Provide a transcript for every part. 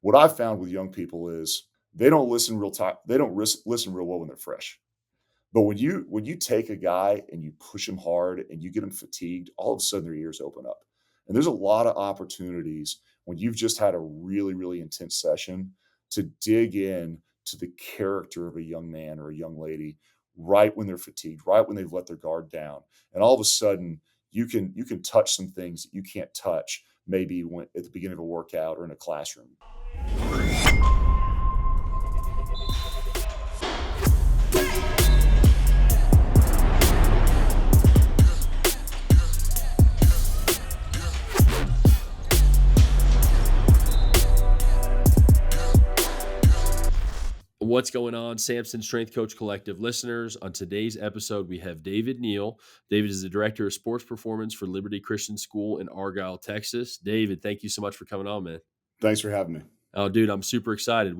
what I've found with young people is they don't listen real time. They don't listen real well when they're fresh. But when you take a guy and you push him hard and you get him fatigued, all of a sudden their ears open up. And there's a lot of opportunities when you've just had a really, really intense session to dig in to the character of a young man or a young lady right when they're fatigued, right when they've let their guard down. And all of a sudden you can touch some things that you can't touch maybe when at the beginning of a workout or in a classroom. What's going on, Samson Strength Coach Collective listeners? On today's episode, we have David Neill. David is the Director of Sports Performance for Liberty Christian School in Argyle, Texas. David, thank you so much for coming on, man. Thanks for having me. Oh, dude, I'm super excited.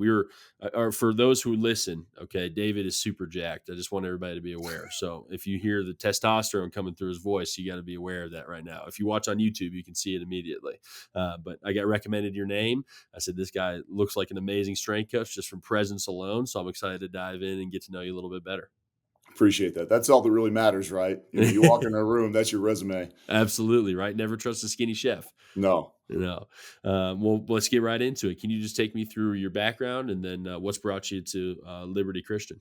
Or for those who listen, okay, David is super jacked. I just want everybody to be aware. So if you hear the testosterone coming through his voice, you got to be aware of that right now. If you watch on YouTube, you can see it immediately. But I got recommended your name. I said, this guy looks like an amazing strength coach just from presence alone. So I'm excited to dive in and get to know you a little bit better. Appreciate that. That's all that really matters, right? You walk in a room, that's your resume. Absolutely, right? Never trust a skinny chef. No. Well, let's get right into it. Can you just take me through your background and then what's brought you to Liberty Christian?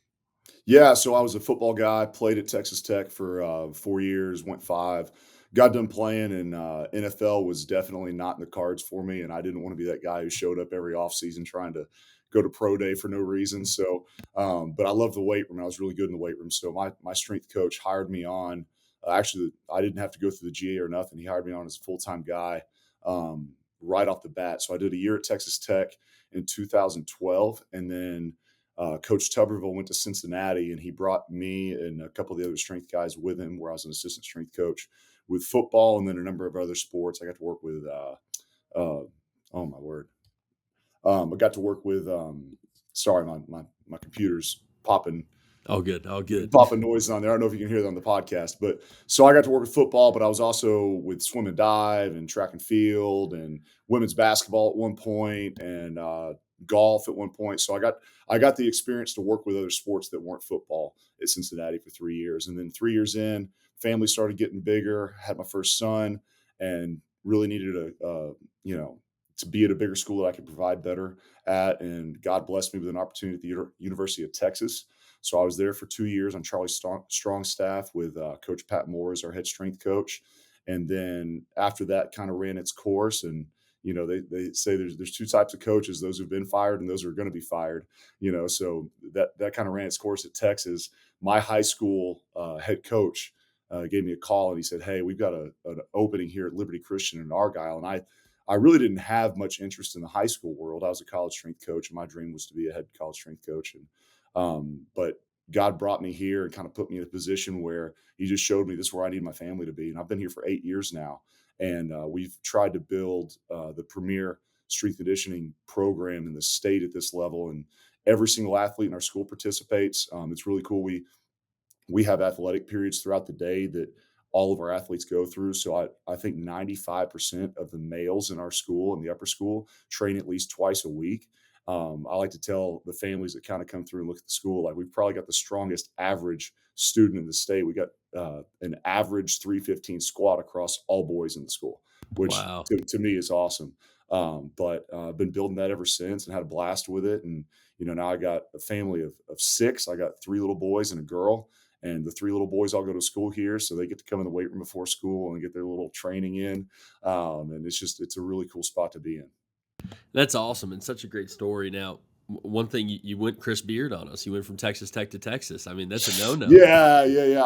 Yeah, so I was a football guy, played at Texas Tech for 4 years, went 5, got done playing, and NFL was definitely not in the cards for me, and I didn't want to be that guy who showed up every offseason trying to go to pro day for no reason. So, but I love the weight room. I was really good in the weight room. So my strength coach hired me on. Actually, I didn't have to go through the GA or nothing. He hired me on as a full-time guy right off the bat. So I did a year at Texas Tech in 2012, and then Coach Tuberville went to Cincinnati, and he brought me and a couple of the other strength guys with him, where I was an assistant strength coach with football and then a number of other sports. I got to work with, oh my word, I got to work with. Sorry, my computer's popping. All good. Popping noises on there. I don't know if you can hear that on the podcast, but so I got to work with football, but I was also with swim and dive and track and field and women's basketball at one point and golf at one point. So I got the experience to work with other sports that weren't football at Cincinnati for 3 years. And then 3 years in, family started getting bigger, had my first son, and really needed to be at a bigger school that I could provide better at. And God blessed me with an opportunity at the University of Texas. So I was there for 2 years on Charlie Strong's staff with Coach Pat Moore as our head strength coach. And then after that kind of ran its course. And, they say there's 2 types of coaches, those who've been fired and those who are going to be fired, so that kind of ran its course at Texas. My high school head coach gave me a call and he said, "Hey, we've got an opening here at Liberty Christian in Argyle." And I really didn't have much interest in the high school world. I was a college strength coach, and my dream was to be a head college strength coach. And but God brought me here and kind of put me in a position where He just showed me this is where I need my family to be. And I've been here for 8 years now, and we've tried to build the premier strength conditioning program in the state at this level. And every single athlete in our school participates. It's really cool. We have athletic periods throughout the day that all of our athletes go through. So I think 95% of the males in our school, in the upper school, train at least twice a week. I like to tell the families that kind of come through and look at the school, like we've probably got the strongest average student in the state. We got an average 315 squat across all boys in the school, which Wow. to me is awesome. But I've been building that ever since and had a blast with it. And, now I got a family of 6. I got 3 little boys and a girl. And the 3 little boys all go to school here, so they get to come in the weight room before school and get their little training in. And it's a really cool spot to be in. That's awesome and such a great story. Now, one thing you went Chris Beard on us. You went from Texas Tech to Texas. I mean, that's a no-no. Yeah.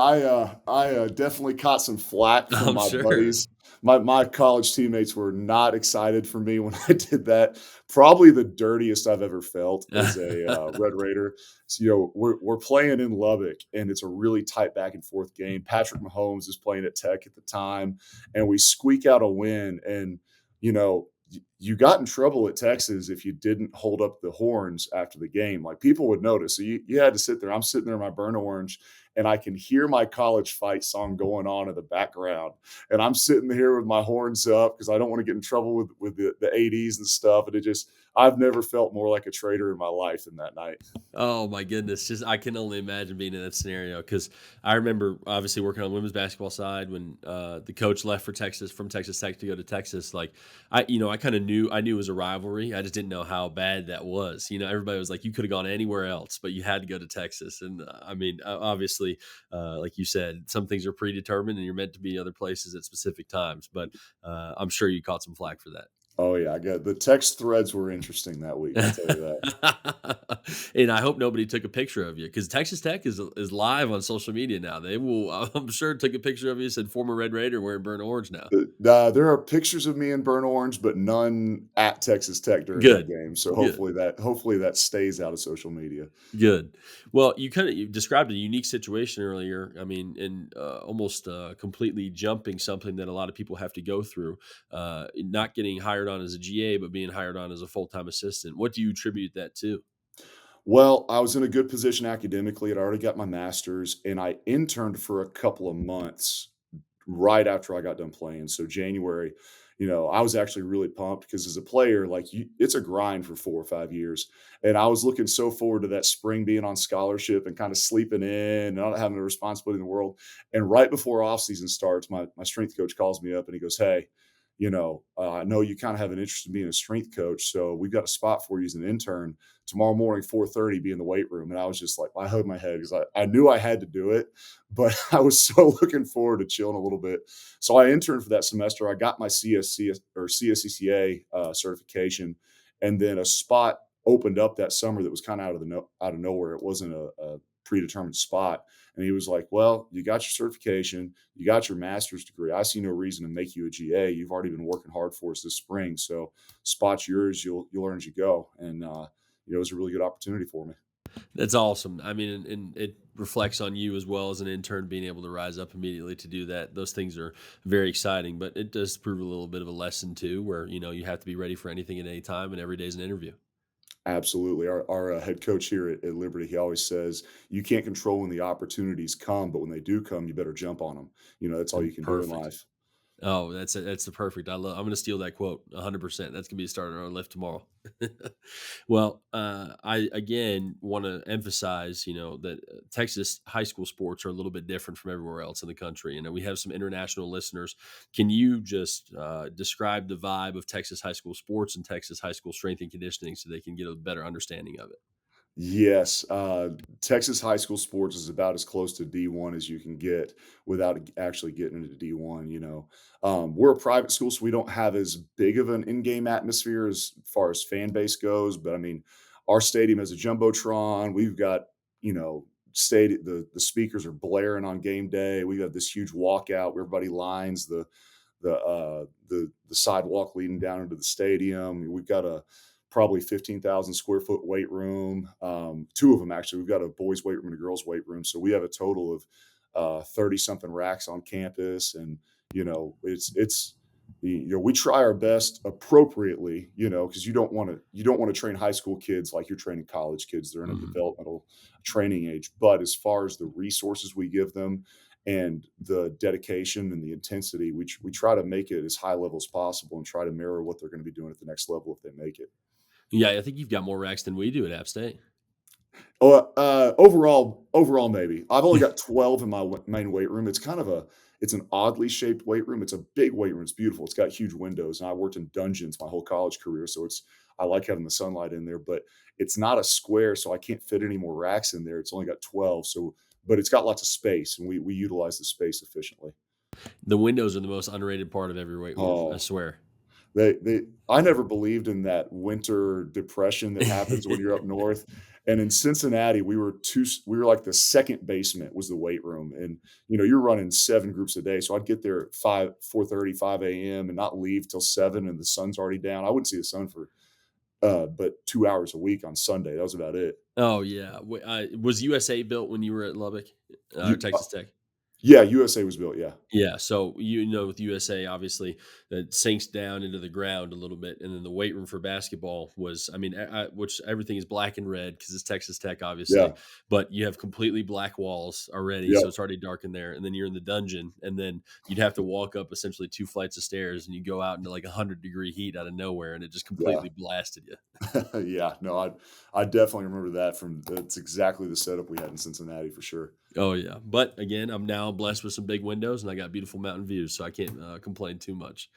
I definitely caught some flack from I'm my sure. buddies. My college teammates were not excited for me when I did that. Probably the dirtiest I've ever felt as a Red Raider. So, we're playing in Lubbock, and it's a really tight back and forth game. Patrick Mahomes is playing at Tech at the time, and we squeak out a win. And you got in trouble at Texas if you didn't hold up the horns after the game. Like, people would notice. So you had to sit there. I'm sitting there in my burnt orange, and I can hear my college fight song going on in the background. And I'm sitting here with my horns up because I don't want to get in trouble with the ADs and stuff. And I've never felt more like a traitor in my life than that night. Oh my goodness, just I can only imagine being in that scenario because I remember obviously working on the women's basketball side when the coach left for Texas from Texas Tech to go to Texas. Like I kind of knew I knew it was a rivalry. I just didn't know how bad that was. Everybody was like, you could have gone anywhere else, but you had to go to Texas. And I mean, obviously, like you said, some things are predetermined and you're meant to be other places at specific times. But I'm sure you caught some flack for that. Oh, yeah, I got the text threads were interesting that week, I'll tell you that. And I hope nobody took a picture of you because Texas Tech is live on social media now. They will, I'm sure, took a picture of you. Said former Red Raider wearing burnt orange now. There are pictures of me in burnt orange, but none at Texas Tech during that Good, game, so good. hopefully that stays out of social media. Good. Well, you described a unique situation earlier. I mean, in almost completely jumping something that a lot of people have to go through, not getting hired on as a GA, but being hired on as a full time assistant. What do you attribute that to? Well, I was in a good position academically. I'd already got my master's, and I interned for a couple of months right after I got done playing. So January, I was actually really pumped because as a player, like it's a grind for 4 or 5 years. And I was looking so forward to that spring being on scholarship and kind of sleeping in and not having the responsibility in the world. And right before off season starts, my strength coach calls me up and he goes, "Hey, I know you kind of have an interest in being a strength coach. So we've got a spot for you as an intern tomorrow morning, 4:30, be in the weight room." And I was just like, I hugged my head because I knew I had to do it, but I was so looking forward to chilling a little bit. So I interned for that semester. I got my CSC or CSCCA certification, and then a spot opened up that summer that was kind of out of nowhere. It wasn't a predetermined spot, and he was like, "Well, you got your certification, you got your master's degree. I see no reason to make you a GA. You've already been working hard for us this spring, so spot's yours. You'll learn as you go." And it was a really good opportunity for me. That's awesome. I mean, and it reflects on you as well as an intern being able to rise up immediately to do that. Those things are very exciting, but it does prove a little bit of a lesson too, where you have to be ready for anything at any time, and every day is an interview. Absolutely. Our head coach here at Liberty, he always says, "You can't control when the opportunities come, but when they do come, you better jump on them." That's all you can do in Perfect. life. Oh, that's the perfect. I'm gonna steal that quote 100%. That's gonna be starting our lift tomorrow. Well, I again want to emphasize, that Texas high school sports are a little bit different from everywhere else in the country. We have some international listeners. Can you just describe the vibe of Texas high school sports and Texas high school strength and conditioning so they can get a better understanding of it? Yes, Texas high school sports is about as close to D1 as you can get without actually getting into D1. We're a private school, so we don't have as big of an in-game atmosphere as far as fan base goes. But I mean, our stadium has a jumbotron. We've got the speakers are blaring on game day. We got this huge walkout where everybody lines the sidewalk leading down into the stadium. We've got a probably 15,000 square foot weight room. Two of them actually. We've got a boys' weight room and a girls' weight room. So we have a total of 30 something racks on campus, and we try our best appropriately, because you don't want to train high school kids like you're training college kids. They're in a Mhm. developmental training age. But as far as the resources we give them and the dedication and the intensity, we try to make it as high level as possible and try to mirror what they're going to be doing at the next level if they make it. Yeah, I think you've got more racks than we do at App State. Oh, overall, maybe. I've only got 12 in my main weight room. It's an oddly shaped weight room. It's a big weight room. It's beautiful. It's got huge windows, and I worked in dungeons my whole college career, so I like having the sunlight in there. But it's not a square, so I can't fit any more racks in there. It's only got 12, but it's got lots of space, and we utilize the space efficiently. The windows are the most underrated part of every weight room. I Oh, swear. they I never believed in that winter depression that happens when you're up north, and in Cincinnati, we were like the second basement was the weight room, and, you're running 7 groups a day, so I'd get there at 4:30, 5 a.m. and not leave till 7 and the sun's already down. I wouldn't see the sun for, but 2 hours a week on Sunday. That was about it. Oh yeah. Was USA built when you were at Lubbock or You Texas Tech? Yeah, USA was built, yeah. Yeah, so you know, with USA, obviously, it sinks down into the ground a little bit, and then the weight room for basketball was, I mean, which everything is black and red because it's Texas Tech, obviously, Yeah, but you have completely black walls already, yep, so it's already dark in there, and then you're in the dungeon, and then you'd have to walk up essentially 2 flights of stairs, and you go out into like 100-degree heat out of nowhere, and it just yeah. completely blasted you. Yeah, no, I definitely remember that from that's exactly the setup we had in Cincinnati for sure. Oh yeah, but again, I'm now blessed with some big windows, and I got beautiful mountain views, so I can't complain too much.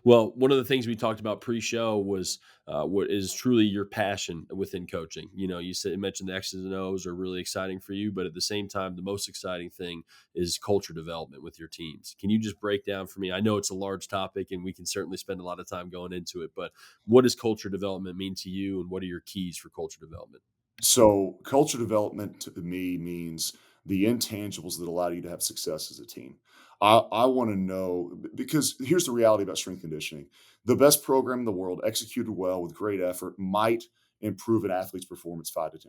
Well, one of the things we talked about pre-show was what is truly your passion within coaching. You know, you mentioned the X's and O's are really exciting for you, but at the same time, the most exciting thing is culture development with your teams. Can you just break down for me? I know it's a large topic, and we can certainly spend a lot of time going into it, but what does culture development mean to you, and what are your keys for culture development? So, culture development to me means the intangibles that allow you to have success as a team. I want to know because here's the reality about strength conditioning: the best program in the world, executed well with great effort, might improve an athlete's performance 5 to 10%.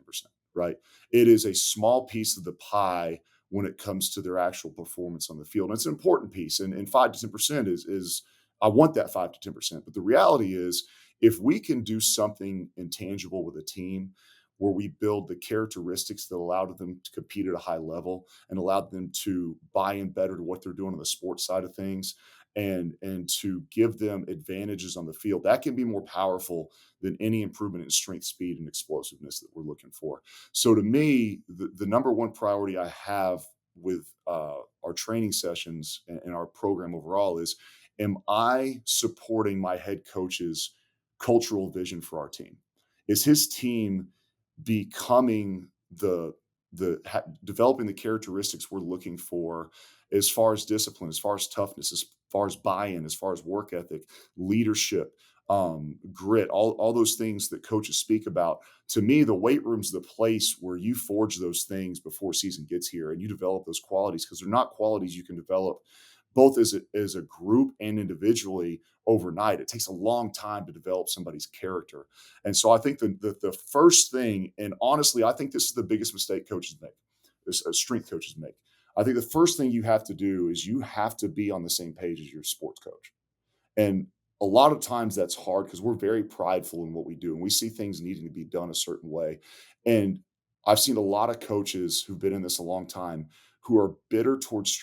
Right? It is a small piece of the pie when it comes to their actual performance on the field. And it's an important piece, and 5 to 10% is I want that 5 to 10%. But the reality is, if we can do something intangible with a team where we build the characteristics that allowed them to compete at a high level and allowed them to buy in better to what they're doing on the sports side of things and to give them advantages on the field, that can be more powerful than any improvement in strength, speed, and explosiveness that we're looking for. So to me, the number one priority I have with our training sessions and our program overall is, am I supporting my head coach's cultural vision for our team? Is his team becoming developing the characteristics we're looking for as far as discipline, as far as toughness, as far as buy-in, as far as work ethic, leadership, grit, all those things that coaches speak about. To me, the weight room's the place where you forge those things before season gets here and you develop those qualities because they're not qualities you can develop both as a group and individually overnight. It takes a long time to develop somebody's character. And so I think the first thing, and honestly, I think this is the biggest mistake coaches make, strength coaches make. I think the first thing you have to do is you have to be on the same page as your sports coach. And a lot of times that's hard because we're very prideful in what we do and we see things needing to be done a certain way. And I've seen a lot of coaches who've been in this a long time who are bitter towards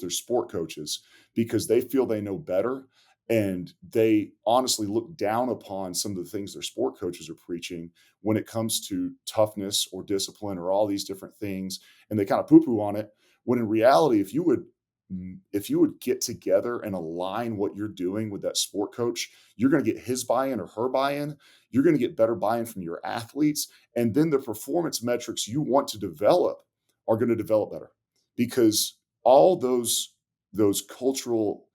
their sport coaches because they feel they know better and they honestly look down upon some of the things their sport coaches are preaching when it comes to toughness or discipline or all these different things, and they kind of poo poo on it, when in reality if you would get together and align what you're doing with that sport coach, you're going to get his buy-in or her buy-in. You're going to get better buy-in from your athletes, and then the performance metrics you want to develop are going to develop better because all those cultural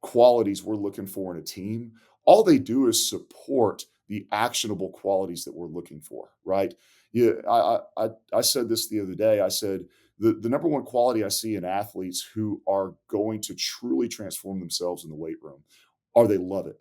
qualities we're looking for in a team, all they do is support the actionable qualities that we're looking for, right? Yeah, I said this the other day. I said the number one quality I see in athletes who are going to truly transform themselves in the weight room are they love it.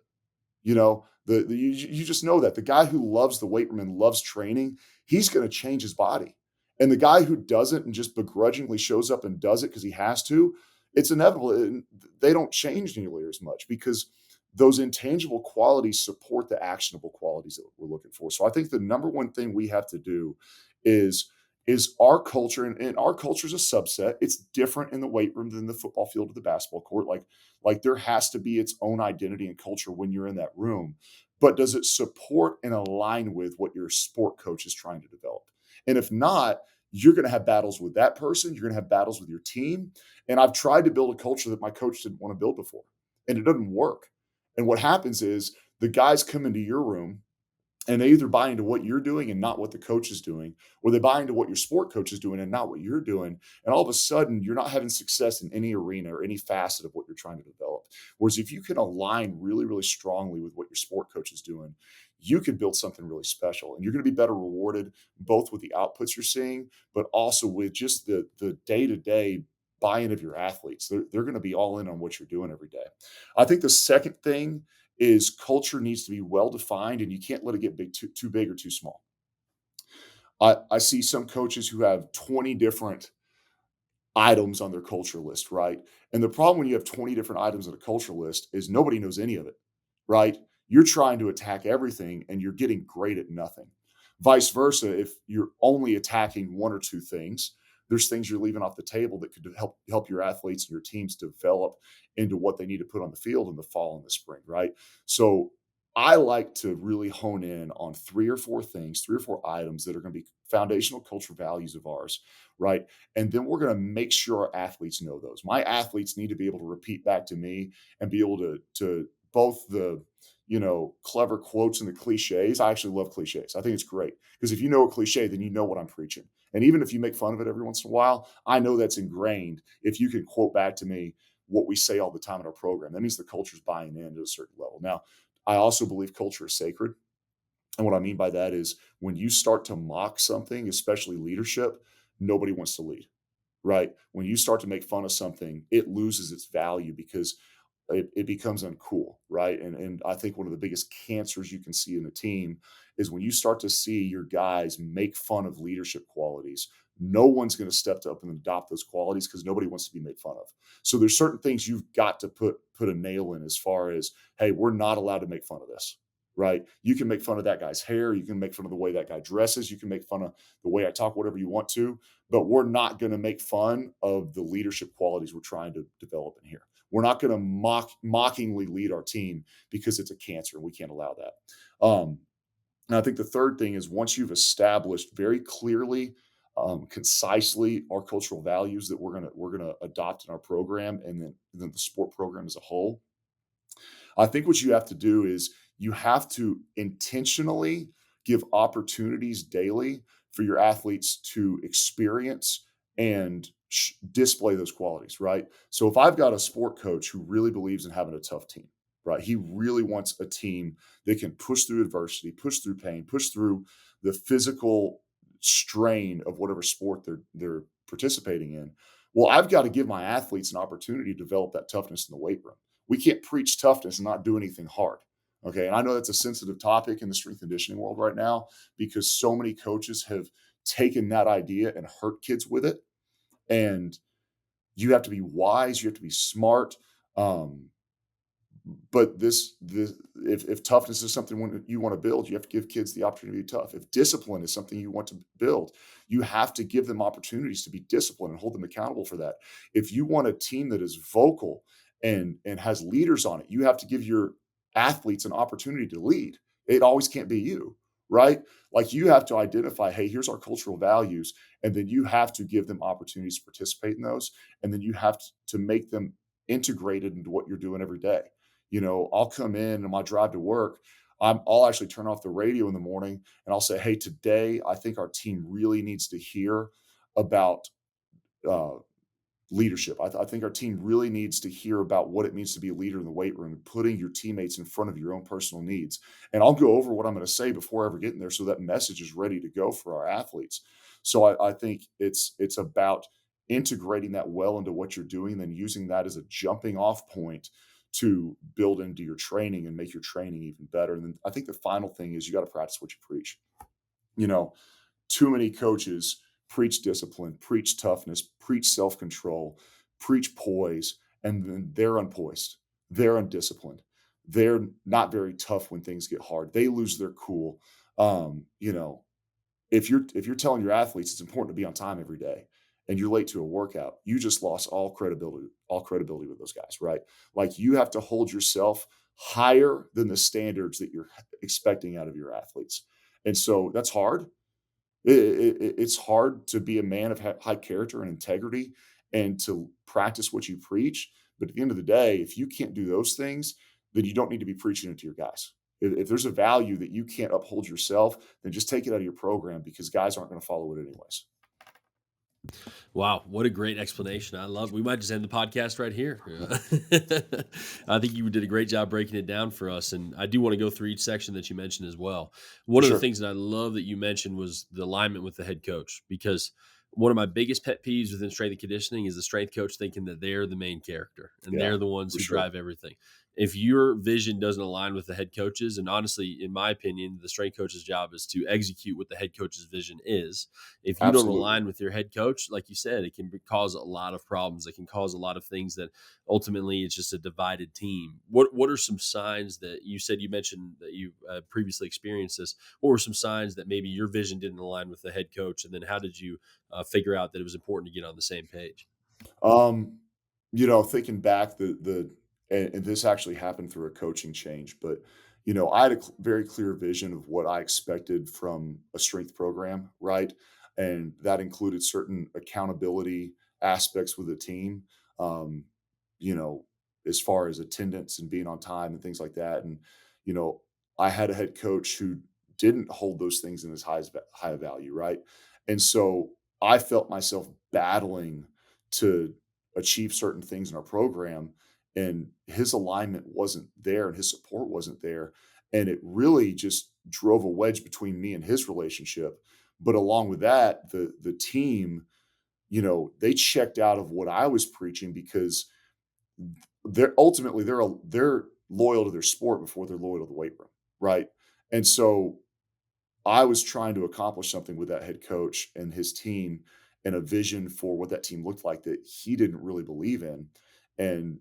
You know, you just know that the guy who loves the weight room and loves training, he's going to change his body. And the guy who doesn't and just begrudgingly shows up and does it because he has to, it's inevitable. And they don't change nearly as much because those intangible qualities support the actionable qualities that we're looking for. So I think the number one thing we have to do is our culture, and our culture is a subset. It's different in the weight room than the football field or the basketball court. Like there has to be its own identity and culture when you're in that room. But does it support and align with what your sport coach is trying to develop? And if not, you're going to have battles with that person. You're going to have battles with your team. And I've tried to build a culture that my coach didn't want to build before, and it doesn't work. And what happens is the guys come into your room and they either buy into what you're doing and not what the coach is doing, or they buy into what your sport coach is doing and not what you're doing. And all of a sudden, you're not having success in any arena or any facet of what you're trying to develop. Whereas if you can align really, really strongly with what your sport coach is doing, you can build something really special. And you're going to be better rewarded both with the outputs you're seeing, but also with just the day-to-day buy-in of your athletes. They're going to be all in on what you're doing every day. I think the second thing is culture needs to be well defined and you can't let it get too big or too small. I see some coaches who have 20 different items on their culture list, right? And the problem when you have 20 different items on a culture list is nobody knows any of it, right? You're trying to attack everything and you're getting great at nothing. Vice versa, if you're only attacking one or two things, there's things you're leaving off the table that could help your athletes and your teams develop into what they need to put on the field in the fall and the spring, right? So I like to really hone in on three or four things, three or four items that are going to be foundational culture values of ours, right? And then we're going to make sure our athletes know those. My athletes need to be able to repeat back to me and be able to both the clever quotes and the cliches. I actually love cliches. I think it's great because if you know a cliche, then you know what I'm preaching. And even if you make fun of it every once in a while, I know that's ingrained. If you can quote back to me what we say all the time in our program, that means the culture's buying in to a certain level. Now, I also believe culture is sacred. And what I mean by that is when you start to mock something, especially leadership, nobody wants to lead, right? When you start to make fun of something, it loses its value because it becomes uncool, right? And I think one of the biggest cancers you can see in a team is when you start to see your guys make fun of leadership qualities. No one's going to step up and adopt those qualities because nobody wants to be made fun of. So there's certain things you've got to put a nail in as far as, hey, we're not allowed to make fun of this, right? You can make fun of that guy's hair, you can make fun of the way that guy dresses, you can make fun of the way I talk, whatever you want to, but we're not going to make fun of the leadership qualities we're trying to develop in here. We're not going to mockingly lead our team because it's a cancer and we can't allow that. And I think the third thing is once you've established very clearly, concisely our cultural values that we're gonna adopt in our program, and then the sport program as a whole, I think what you have to do is you have to intentionally give opportunities daily for your athletes to experience and display those qualities, right? So if I've got a sport coach who really believes in having a tough team, right? He really wants a team that can push through adversity, push through pain, push through the physical strain of whatever sport they're participating in. Well, I've got to give my athletes an opportunity to develop that toughness in the weight room. We can't preach toughness and not do anything hard. Okay. And I know that's a sensitive topic in the strength and conditioning world right now because so many coaches have taken that idea and hurt kids with it. And you have to be wise, you have to be smart. Um, but this if toughness is something you want to build, you have to give kids the opportunity to be tough. If discipline is something you want to build, you have to give them opportunities to be disciplined and hold them accountable for that. If you want a team that is vocal and has leaders on it, you have to give your athletes an opportunity to lead. It always can't be you, right? Like you have to identify, hey, here's our cultural values, and then you have to give them opportunities to participate in those, and then you have to make them integrated into what you're doing every day. I'll come in on my drive to work. I'll actually turn off the radio in the morning and I'll say, hey, today I think our team really needs to hear about uh, leadership. I think our team really needs to hear about what it means to be a leader in the weight room and putting your teammates in front of your own personal needs. And I'll go over what I'm going to say before ever getting there so that message is ready to go for our athletes. So I think it's about integrating that well into what you're doing, then using that as a jumping off point to build into your training and make your training even better. And then I think the final thing is you got to practice what you preach. You know, Too many coaches preach discipline, preach toughness, preach self control, preach poise, and then they're unpoised. They're undisciplined. They're not very tough when things get hard. They lose their cool. Um, you know, if you're telling your athletes it's important to be on time every day and you're late to a workout, you just lost all credibility with those guys, right? Like you have to hold yourself higher than the standards that you're expecting out of your athletes. And so that's hard. It's hard to be a man of high character and integrity and to practice what you preach. But at the end of the day, if you can't do those things, then you don't need to be preaching it to your guys. If there's a value that you can't uphold yourself, then just take it out of your program because guys aren't going to follow it anyways. Wow, what a great explanation. I love we might just end the podcast right here. I think you did a great job breaking it down for us. And I do want to go through each section that you mentioned as well. For One of the sure. things that I love that you mentioned was the alignment with the head coach, because one of my biggest pet peeves within strength and conditioning is the strength coach thinking that they're the main character and Yeah, they're the ones for who sure. drive everything. if your vision doesn't align with the head coaches, and honestly, in my opinion, the strength coach's job is to execute what the head coach's vision is. If you don't Absolutely. align with your head coach, like you said, it can cause a lot of problems. It can cause a lot of things that ultimately it's just a divided team. What are some signs that you said, you mentioned that you previously experienced this? What were some signs that maybe your vision didn't align with the head coach, and then how did you figure out that it was important to get on the same page? Um, thinking back, and this actually happened through a coaching change, but I had a very clear vision of what I expected from a strength program, right? And that included certain accountability aspects with the team, um, you know, as far as attendance and being on time and things like that. And you know, I had a head coach who didn't hold those things in as high value, right? And so I felt myself battling to achieve certain things in our program, and his alignment wasn't there and his support wasn't there, and it really just drove a wedge between me and his relationship. But along with that, the team, they checked out of what I was preaching because they're loyal to their sport before they're loyal to the weight room, right? And so I was trying to accomplish something with that head coach and his team, and a vision for what that team looked like that he didn't really believe in. And,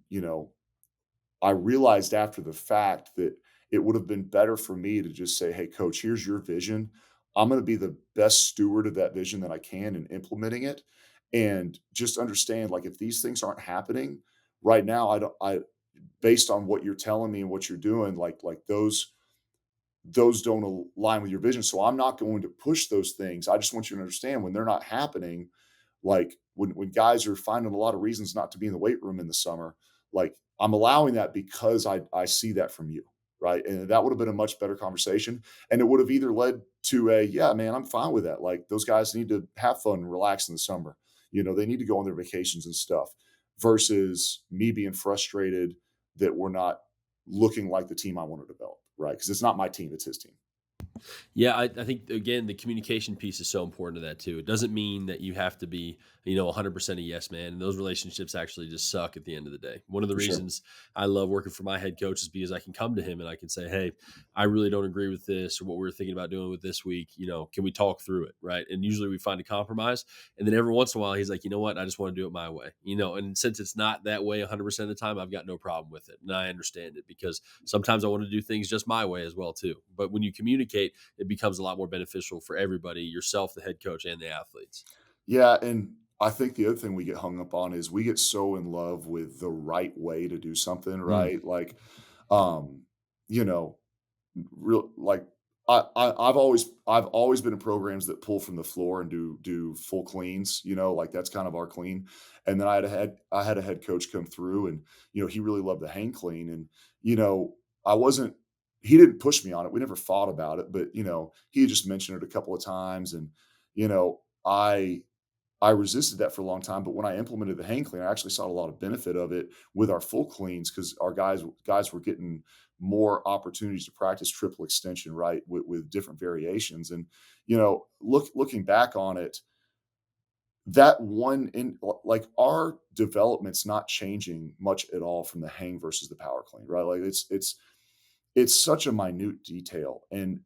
I realized after the fact that it would have been better for me to just say, "Hey, coach, here's your vision. I'm going to be the best steward of that vision that I can in implementing it. And just understand, like, if these things aren't happening right now, based on what you're telling me and what you're doing, like those don't align with your vision. So I'm not going to push those things. I just want you to understand when they're not happening, like when guys are finding a lot of reasons not to be in the weight room in the summer, like I'm allowing that because I see that from you. Right. And that would have been a much better conversation. And it would have either led to a, yeah, man, I'm fine with that. Like those guys need to have fun and relax in the summer. They need to go on their vacations and stuff versus me being frustrated that we're not looking like the team I want to develop, right? Because it's not my team, it's his team. Yeah, I think again the communication piece is so important to that too. It doesn't mean that you have to be, 100% a yes man. And those relationships actually just suck at the end of the day. One of the For sure. reasons I love working for my head coach is because I can come to him and I can say, "Hey, I really don't agree with this or what we're thinking about doing with this week. Can we talk through it?" Right? And usually we find a compromise. And then every once in a while he's like, "You know what? I just want to do it my way." And since it's not that way 100% of the time, I've got no problem with it. And I understand it because sometimes I want to do things just my way as well too. But when you communicate, it becomes a lot more beneficial for everybody, yourself, the head coach, and the athletes. Yeah, and I think the other thing we get hung up on is we get so in love with the right way to do something, Mm. right? Like, um, you know, real like I've always been in programs that pull from the floor and do full cleans, like that's kind of our clean. And then I had a head coach come through, and he really loved the hang clean. And you know, I wasn't he didn't push me on it. We never fought about it, but he had just mentioned it a couple of times. And you know, I resisted that for a long time, but when I implemented the hang clean, I actually saw a lot of benefit of it with our full cleans because our guys were getting more opportunities to practice triple extension, right, with different variations. And looking back on it, that one in like our development's not changing much at all from the hang versus the power clean, right? Like it's such a minute detail, and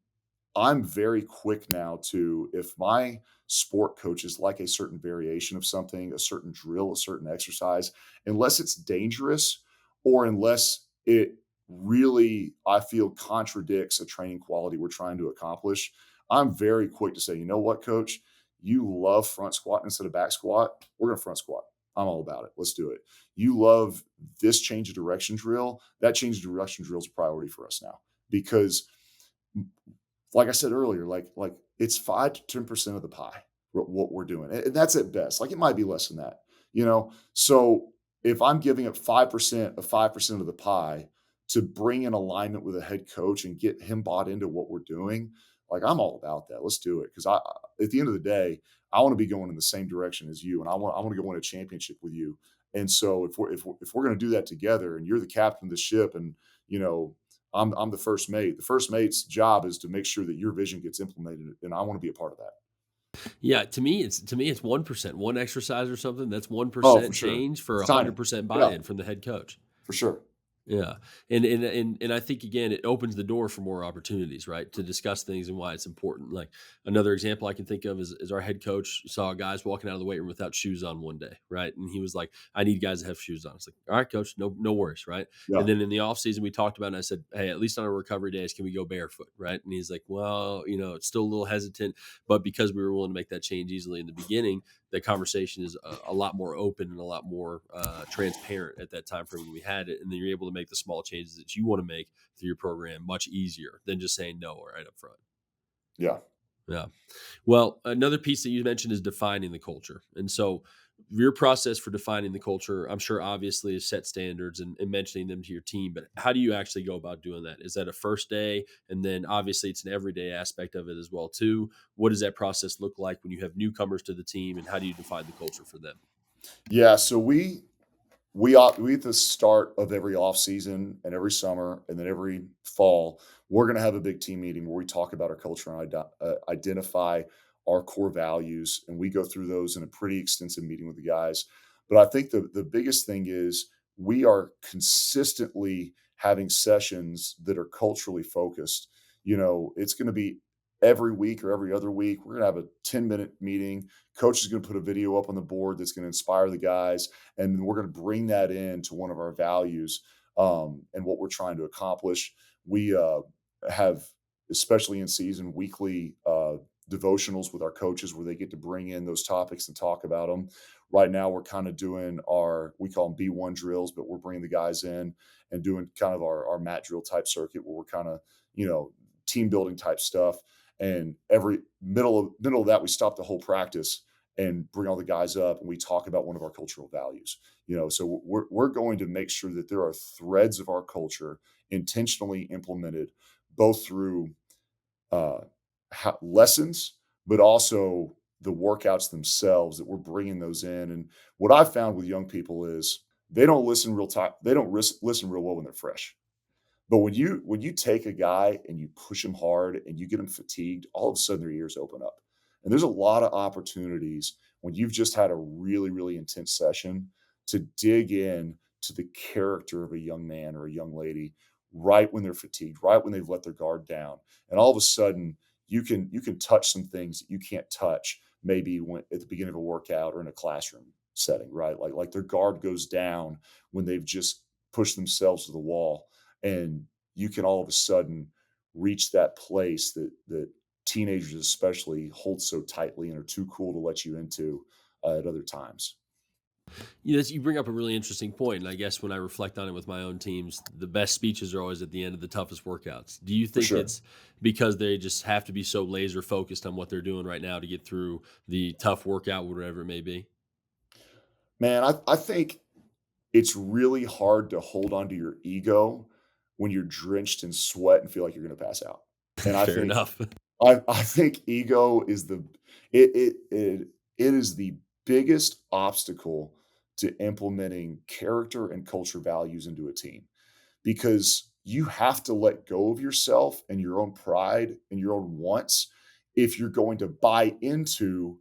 I'm very quick now to, if my sport coaches like a certain variation of something, a certain drill, a certain exercise, unless it's dangerous or unless it really, I feel, contradicts a training quality we're trying to accomplish, I'm very quick to say, you know what, coach, you love front squat instead of back squat. We're going to front squat. I'm all about it. Let's do it. You love this change of direction drill. That change of direction drill is a priority for us now because like I said earlier, like it's 5 to 10% of the pie, what we're doing, and that's at best. Like it might be less than that, So if I'm giving up 5% of the pie to bring in alignment with a head coach and get him bought into what we're doing, like I'm all about that. Let's do it because at the end of the day, I want to be going in the same direction as you, and I want to go win a championship with you. And so if we're going to do that together, and you're the captain of the ship, and you know I'm the first mate. The first mate's job is to make sure that your vision gets implemented, and I want to be a part of that. Yeah, to me it's 1%, one exercise or something. That's Oh, for 1% sure. change for It's tiny. 100% Yeah, buy-in from the head coach. for sure. Yeah. And I think again it opens the door for more opportunities, right? To discuss things and why it's important. Like another example I can think of is our head coach saw guys walking out of the weight room without shoes on one day, right? And he was like, I need guys to have shoes on. It's like, all right, coach, no worries, right? And Yeah. then in the off season we talked about it and I said, hey, at least on our recovery days, can we go barefoot? Right. And he's like, well, it's still a little hesitant, but because we were willing to make that change easily in the beginning, the conversation is a lot more open and a lot more transparent at that time frame when we had it, and then you're able to make the small changes that you want to make through your program much easier than just saying no right up front. Yeah. Yeah. Well, another piece that you mentioned is defining the culture. And so your process for defining the culture, I'm sure obviously is set standards and mentioning them to your team, but how do you actually go about doing that? Is that a first day? And then obviously it's an everyday aspect of it as well too. What does that process look like when you have newcomers to the team and how do you define the culture for them? Yeah. So we at the start of every off season and every summer and then every fall, we're going to have a big team meeting where we talk about our culture and identify our core values, and we go through those in a pretty extensive meeting with the guys. But I think the biggest thing is we are consistently having sessions that are culturally focused. It's going to be every week or every other week. We're going to have a 10-minute meeting. Coach is going to put a video up on the board that's going to inspire the guys, and we're going to bring that into one of our values, and what we're trying to accomplish. We have, especially in season, weekly devotionals with our coaches where they get to bring in those topics and talk about them. Right now, we're kind of doing we call them B1 drills, but we're bringing the guys in and doing kind of our mat drill type circuit where we're kind of, team building type stuff. And every middle of that, we stop the whole practice and bring all the guys up and we talk about one of our cultural values. So we're going to make sure that there are threads of our culture intentionally implemented, both through uh, lessons, but also the workouts themselves, that we're bringing those in. And what I've found with young people is they don't listen real time. They don't listen real well when they're fresh. But when you take a guy and you push him hard and you get him fatigued, all of a sudden their ears open up. And there's a lot of opportunities when you've just had a really, really intense session to dig in to the character of a young man or a young lady right when they're fatigued, right when they've let their guard down. And all of a sudden you can touch some things that you can't touch maybe when at the beginning of a workout or in a classroom setting, right? Like their guard goes down when they've just pushed themselves to the wall, and you can all of a sudden reach that place that teenagers especially hold so tightly and are too cool to let you into at other times. Yes, you bring up a really interesting point, and I guess when I reflect on it with my own teams, the best speeches are always at the end of the toughest workouts. Do you For think sure. it's because they just have to be so laser focused on what they're doing right now to get through the tough workout, whatever it may be? Man, I think it's really hard to hold on to your ego when you're drenched in sweat and feel like you're going to pass out. And I Fair think enough. I think ego is it is the biggest obstacle to implementing character and culture values into a team, because you have to let go of yourself and your own pride and your own wants if you're going to buy into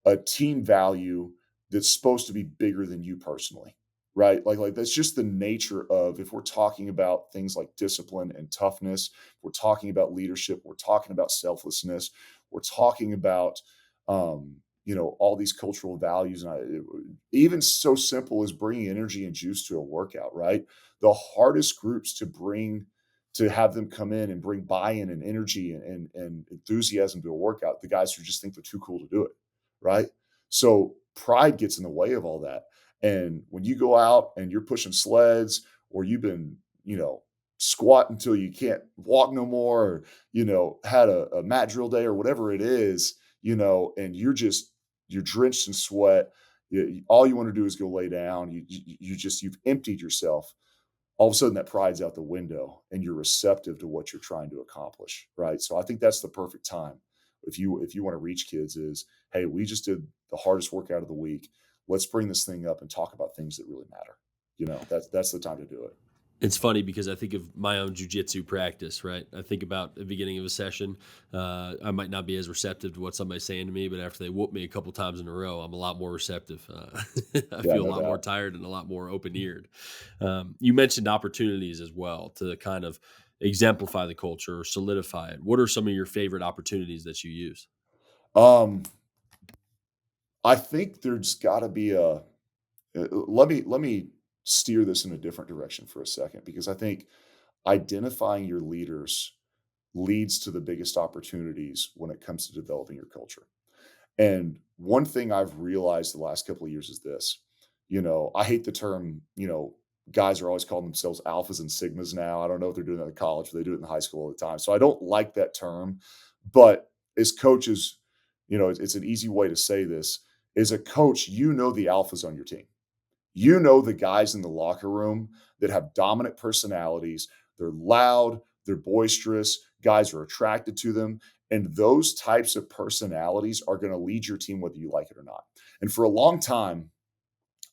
a team value that's supposed to be bigger than you personally, right? Like that's just the nature of, if we're talking about things like discipline and toughness, we're talking about leadership, we're talking about selflessness, we're talking about all these cultural values, and even so simple as bringing energy and juice to a workout, right? The hardest groups to have them come in and bring buy-in and energy and enthusiasm to a workout, the guys who just think they're too cool to do it, right? So pride gets in the way of all that. And when you go out and you're pushing sleds, or you've been, squatting until you can't walk no more, or, had a mat drill day or whatever it is, and you're drenched in sweat. All you want to do is go lay down. You've emptied yourself. All of a sudden that pride's out the window and you're receptive to what you're trying to accomplish, right? So I think that's the perfect time if you want to reach kids is, hey, we just did the hardest workout of the week. Let's bring this thing up and talk about things that really matter. That's the time to do it. It's funny because I think of my own jujitsu practice, right? I think about the beginning of a session. I might not be as receptive to what somebody's saying to me, but after they whoop me a couple times in a row, I'm a lot more receptive. I Yeah, feel a no lot more doubt. tired and a lot more open eared. You mentioned opportunities as well to kind of exemplify the culture or solidify it. What are some of your favorite opportunities that you use? Um, I think there's got to be a. Let me steer this in a different direction for a second because I think identifying your leaders leads to the biggest opportunities when it comes to developing your culture. And one thing I've realized the last couple of years is this. I hate the term, guys are always calling themselves alphas and sigmas now. I don't know if they're doing that in college, but they do it in high school all the time. So I don't like that term. But as coaches, it's an easy way to say this. As a coach, the alphas on your team. The guys in the locker room that have dominant personalities. They're loud, they're boisterous, guys are attracted to them. And those types of personalities are going to lead your team whether you like it or not. And for a long time,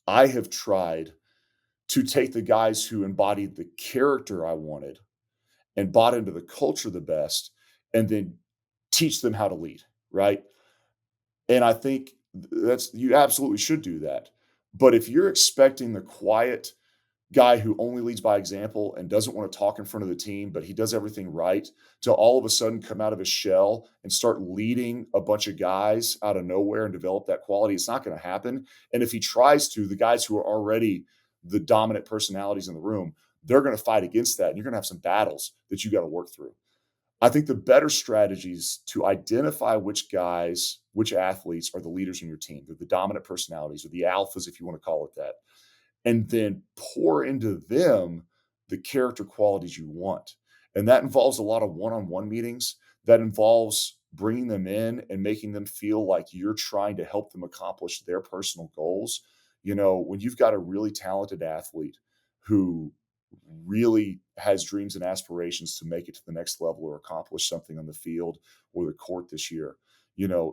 I have tried to take the guys who embodied the character I wanted and bought into the culture the best and then teach them how to lead, right? And I think that's you absolutely should do that. But if you're expecting the quiet guy who only leads by example and doesn't want to talk in front of the team, but he does everything right, to all of a sudden come out of his shell and start leading a bunch of guys out of nowhere and develop that quality. It's not going to happen. And if he tries to, the guys who are already the dominant personalities in the room, they're going to fight against that. And you're going to have some battles that you got to work through. I think the better strategies to identify which guys, which athletes are the leaders in your team, they're the dominant personalities or the alphas, if you want to call it that, and then pour into them the character qualities you want. And that involves a lot of one on one meetings. That involves bringing them in and making them feel like you're trying to help them accomplish their personal goals. When you've got a really talented athlete who really has dreams and aspirations to make it to the next level or accomplish something on the field or the court this year,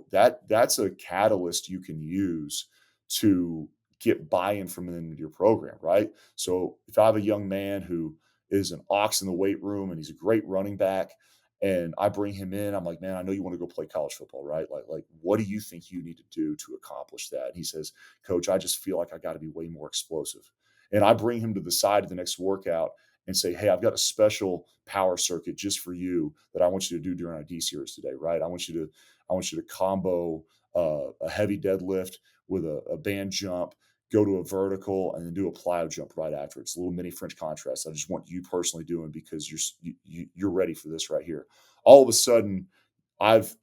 that's a catalyst you can use to get buy-in from them into your program, right? So if I have a young man who is an ox in the weight room and he's a great running back, and I bring him in, I'm like, man, I know you want to go play college football, right? Like, what do you think you need to do to accomplish that? And he says, Coach, I just feel like I got to be way more explosive. And I bring him to the side of the next workout and say, hey, I've got a special power circuit just for you that I want you to do during our D series today, right? I want you to combo a heavy deadlift with a band jump, go to a vertical, and then do a plyo jump right after. It's a little mini French contrast. I just want you personally doing because you're ready for this right here. All of a sudden, I've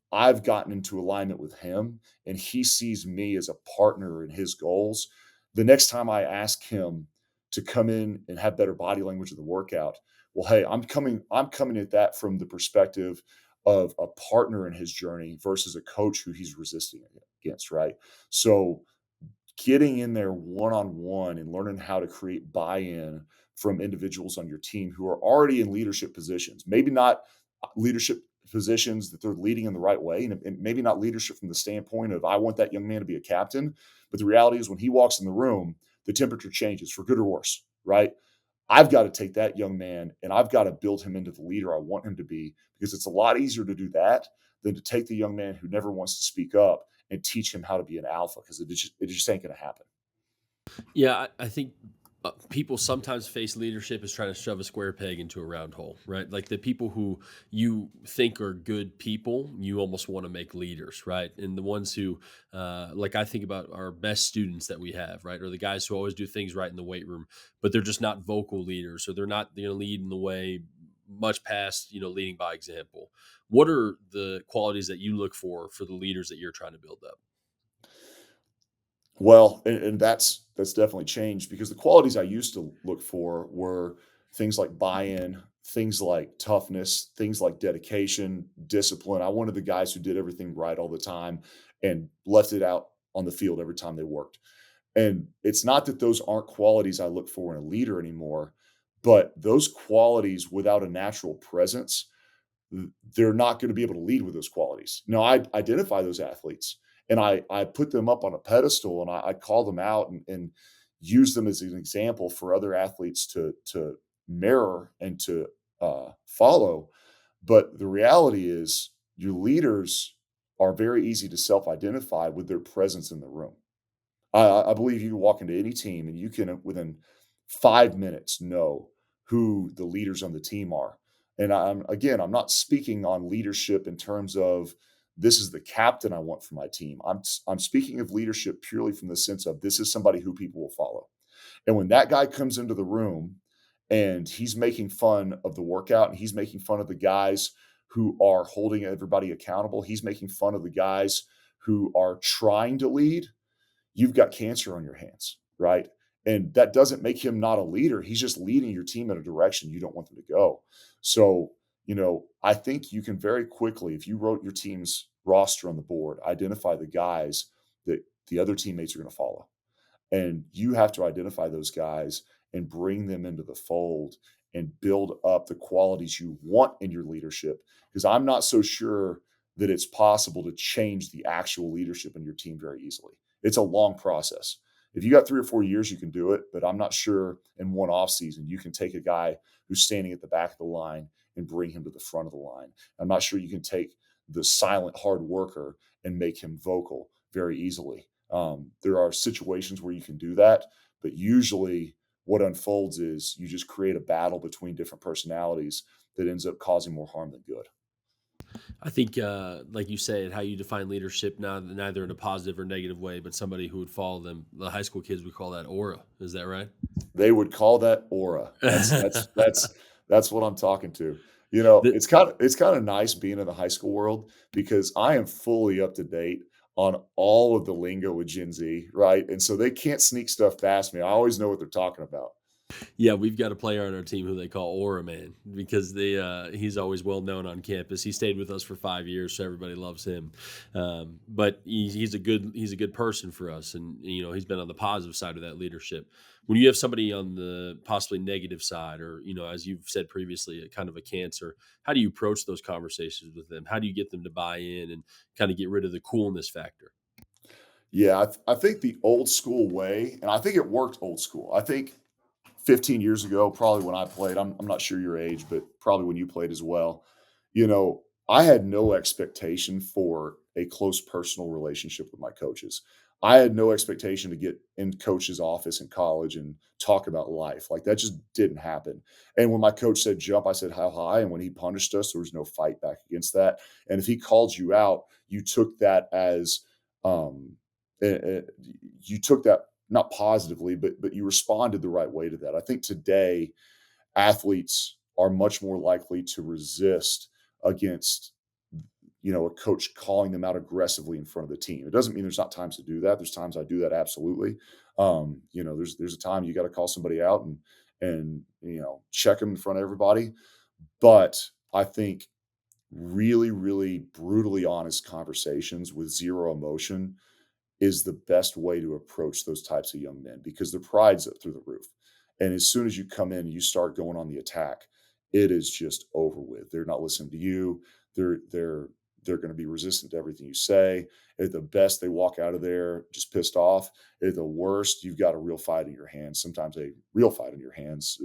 gotten into alignment with him, and he sees me as a partner in his goals. The next time I ask him to come in and have better body language of the workout, well, hey, I'm coming at that from the perspective of a partner in his journey versus a coach who he's resisting against, right? So getting in there one on one and learning how to create buy in from individuals on your team who are already in leadership positions, maybe not leadership positions that they're leading in the right way, and maybe not leadership from the standpoint of, I want that young man to be a captain. But the reality is, when he walks in the room, the temperature changes for good or worse, right? I've got to take that young man and I've got to build him into the leader I want him to be, because it's a lot easier to do that than to take the young man who never wants to speak up and teach him how to be an alpha, because it just ain't going to happen. Yeah, I think people sometimes face leadership as trying to shove a square peg into a round hole, right? Like the people who you think are good people, you almost want to make leaders, right? And the ones who, like I think about our best students that we have, right, are the guys who always do things right in the weight room, but they're just not vocal leaders, or they're not going to lead in the way much past leading by example. What are the qualities that you look for the leaders that you're trying to build up? Well, and that's definitely changed, because the qualities I used to look for were things like buy-in, things like toughness, things like dedication, discipline. I wanted the guys who did everything right all the time and left it out on the field every time they worked. And it's not that those aren't qualities I look for in a leader anymore, but those qualities without a natural presence, they're not going to be able to lead with those qualities. Now, I identify those athletes and I put them up on a pedestal, and I call them out and use them as an example for other athletes to mirror and to follow. But the reality is, your leaders are very easy to self-identify with their presence in the room. I believe you can walk into any team and you can, within 5 minutes, know who the leaders on the team are. And I'm not speaking on leadership in terms of this is the captain I want for my team. I'm speaking of leadership purely from the sense of this is somebody who people will follow. And when that guy comes into the room and he's making fun of the workout and he's making fun of the guys who are holding everybody accountable, he's making fun of the guys who are trying to lead, you've got cancer on your hands, right? And that doesn't make him not a leader. He's just leading your team in a direction you don't want them to go. So, I think you can very quickly, if you wrote your team's roster on the board, identify the guys that the other teammates are going to follow. And you have to identify those guys and bring them into the fold and build up the qualities you want in your leadership. Because I'm not so sure that it's possible to change the actual leadership in your team very easily. It's a long process. If you got 3 or 4 years, you can do it, but I'm not sure in one off season you can take a guy who's standing at the back of the line and bring him to the front of the line. I'm not sure you can take the silent hard worker and make him vocal very easily. There are situations where you can do that, but usually what unfolds is you just create a battle between different personalities that ends up causing more harm than good. I think, like you said, how you define leadership, neither in a positive or negative way, but somebody who would follow them. The high school kids would call that aura. Is that right? They would call that aura. That's what I'm talking to. The- It's kind of nice being in the high school world because I am fully up to date on all of the lingo with Gen Z, right? And so they can't sneak stuff past me. I always know what they're talking about. Yeah, we've got a player on our team who they call Aura Man because he's always well known on campus. He stayed with us for 5 years, so everybody loves him. But he's a good person for us, and he's been on the positive side of that leadership. When you have somebody on the possibly negative side, or as you've said previously, a kind of a cancer, how do you approach those conversations with them? How do you get them to buy in and kind of get rid of the coolness factor? Yeah, I think the old school way, and I think it worked old school. I think 15 years ago, probably when I played, I'm not sure your age, but probably when you played as well, I had no expectation for a close personal relationship with my coaches. I had no expectation to get in coach's office in college and talk about life. Like that just didn't happen. And when my coach said jump, I said how high. And when he punished us, there was no fight back against that. And if he called you out, you took that as um, eh, eh, you took that not positively, but you responded the right way to that. I think today athletes are much more likely to resist against a coach calling them out aggressively in front of the team. It doesn't mean there's not times to do that. There's times I do that absolutely. There's a time you got to call somebody out and check them in front of everybody. But I think really, really brutally honest conversations with zero emotion is the best way to approach those types of young men because their pride's up through the roof. And as soon as you come in and you start going on the attack, it is just over with. They're not listening to you. They're going to be resistant to everything you say. At the best, they walk out of there just pissed off. At the worst, you've got a real fight in your hands. Sometimes a real fight in your hands.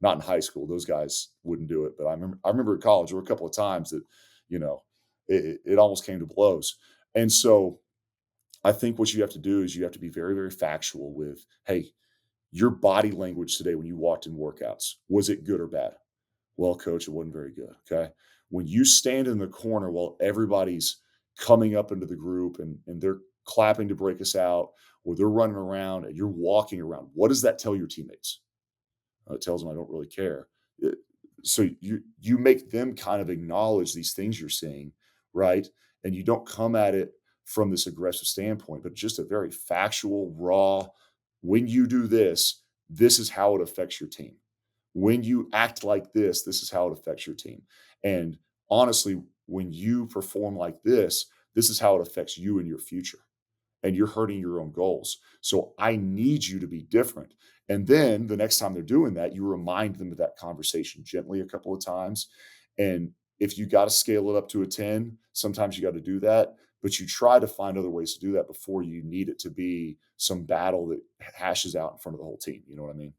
Not in high school; those guys wouldn't do it. But I remember at college there were a couple of times that, you know, it almost came to blows. And so I think what you have to do is you have to be very, very factual with, hey, your body language today when you walked in workouts, was it good or bad? Well, coach, it wasn't very good. Okay. When you stand in the corner while everybody's coming up into the group and they're clapping to break us out, or they're running around and you're walking around, what does that tell your teammates? It tells them I don't really care. It- so you make them kind of acknowledge these things you're seeing, right? And you don't come at it from this aggressive standpoint, but just a very factual, raw. When you do this, this is how it affects your team. When you act like this is how it affects your team. And honestly, when you perform like this is how it affects you in your future and you're hurting your own goals. So I need you to be different. And then the next time they're doing that, you remind them of that conversation gently a couple of times. And if you got to scale it up to a 10, sometimes you got to do that. But you try to find other ways to do that before you need it to be some battle that hashes out in front of the whole team. You know what I mean?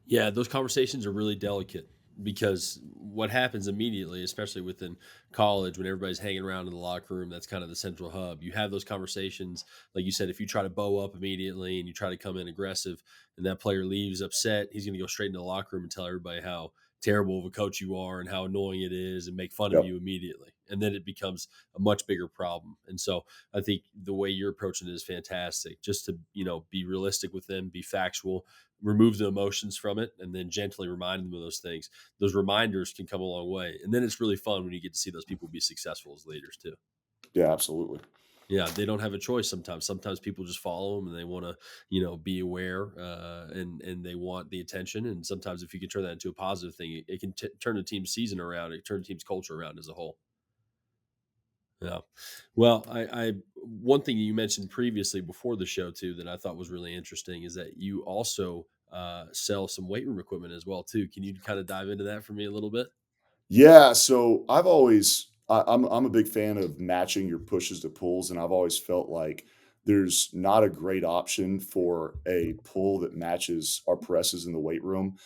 Yeah, those conversations are really delicate because what happens immediately, especially within college, when everybody's hanging around in the locker room, that's kind of the central hub. You have those conversations. Like you said, if you try to bow up immediately and you try to come in aggressive and that player leaves upset, he's going to go straight into the locker room and tell everybody how terrible of a coach you are and how annoying it is and make fun of Yep. you immediately. And then it becomes a much bigger problem. And so I think the way you're approaching it is fantastic. Just to, be realistic with them, be factual, remove the emotions from it, and then gently remind them of those things. Those reminders can come a long way. And then it's really fun when you get to see those people be successful as leaders too. Yeah, absolutely. Yeah, they don't have a choice sometimes. Sometimes people just follow them and they want to, be aware, and they want the attention. And sometimes if you can turn that into a positive thing, it can turn a team's season around. It can turn a team's culture around as a whole. Yeah. Well, I one thing you mentioned previously before the show too that I thought was really interesting is that you also sell some weight room equipment as well too. Can you kind of dive into that for me a little bit? Yeah, so I'm a big fan of matching your pushes to pulls, and I've always felt like there's not a great option for a pull that matches our presses in the weight room.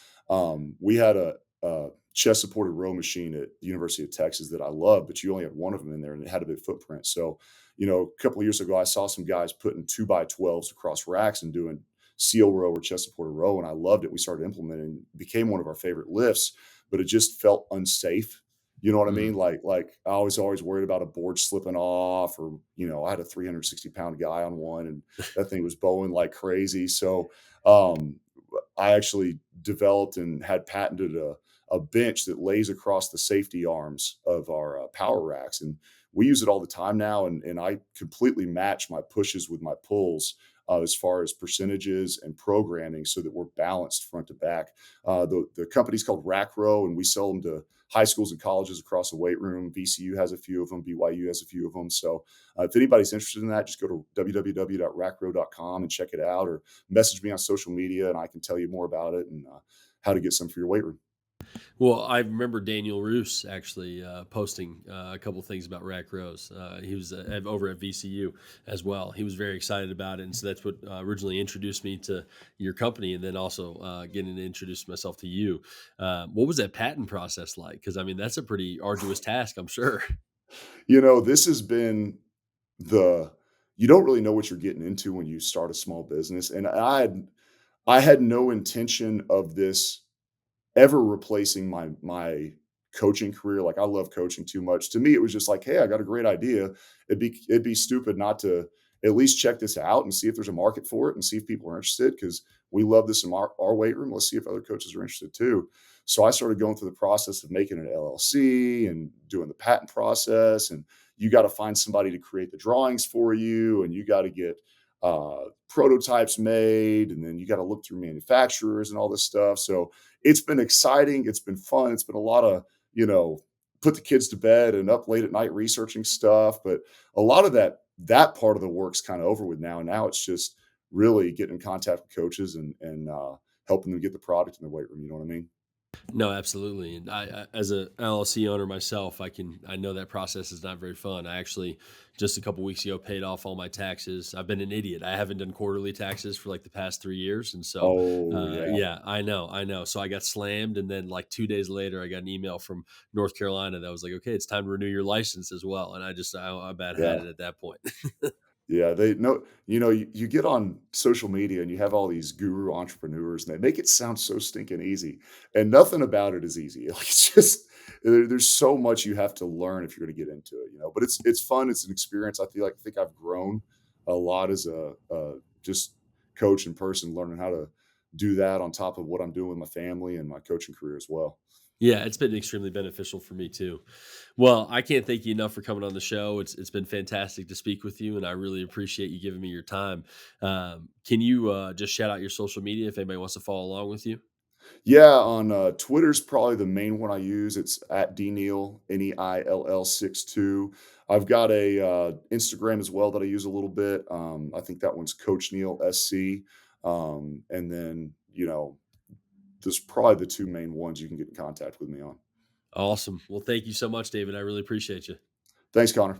We had a chest supported row machine at the University of Texas that I love, but you only had one of them in there, and it had a big footprint. So, a couple of years ago, I saw some guys putting 2x12s across racks and doing seal row or chest supported row, and I loved it. We started implementing, it became one of our favorite lifts, but it just felt unsafe. You know what I Mm. mean? Like I was always worried about a board slipping off, or I had a 360-pound guy on one, and that thing was bowing like crazy. So um, I actually developed and had patented a bench that lays across the safety arms of our power racks, and we use it all the time now. And I completely match my pushes with my pulls. As far as percentages and programming, so that we're balanced front to back. The company's called Rack Row, and we sell them to high schools and colleges across the weight room. VCU has a few of them. BYU has a few of them. So if anybody's interested in that, just go to www.rackrow.com and check it out, or message me on social media, and I can tell you more about it and how to get some for your weight room. Well, I remember Daniel Roos actually posting a couple things about Rack Rose. He was over at VCU as well. He was very excited about it, and so that's what originally introduced me to your company, and then also getting to introduce myself to you. What was that patent process like? Because I mean, that's a pretty arduous task, I'm sure. This has been the you don't really know what you're getting into when you start a small business, and I had no intention of this ever replacing my coaching career. Like, I love coaching too much. To me, it was just like, hey, I got a great idea. It'd be stupid not to at least check this out and see if there's a market for it and see if people are interested, because we love this in our weight room. Let's see if other coaches are interested too. So I started going through the process of making an LLC and doing the patent process. And you got to find somebody to create the drawings for you, and you got to get prototypes made, and then you got to look through manufacturers and all this stuff. So it's been exciting. It's been fun. It's been a lot of, you know, put the kids to bed and up late at night researching stuff. But a lot of that part of the work's kind of over with now. And now it's just really getting in contact with coaches and helping them get the product in the weight room. You know what I mean? No, absolutely. And as a LLC owner myself, I know that process is not very fun. I actually just a couple weeks ago paid off all my taxes. I've been an idiot. I haven't done quarterly taxes for like the past 3 years, and so Oh yeah. yeah, I know. So I got slammed, and then like 2 days later, I got an email from North Carolina that was like, "Okay, it's time to renew your license as well." And I bad had Yeah. it at that point. Yeah, they know, you get on social media and you have all these guru entrepreneurs, and they make it sound so stinking easy. And nothing about it is easy. Like, it's just there's so much you have to learn if you're going to get into it. But it's fun. It's an experience. I think I've grown a lot as a just coach and person, learning how to do that on top of what I'm doing with my family and my coaching career as well. Yeah, it's been extremely beneficial for me too. Well, I can't thank you enough for coming on the show. It's been fantastic to speak with you, and I really appreciate you giving me your time. Can you just shout out your social media if anybody wants to follow along with you? Yeah, on Twitter's probably the main one I use. It's at dneil Neill 62. I've got a Instagram as well that I use a little bit. I think that one's Coach Neil SC. And then there's probably the two main ones you can get in contact with me on. Awesome. Well, thank you so much, David. I really appreciate you. Thanks, Connor.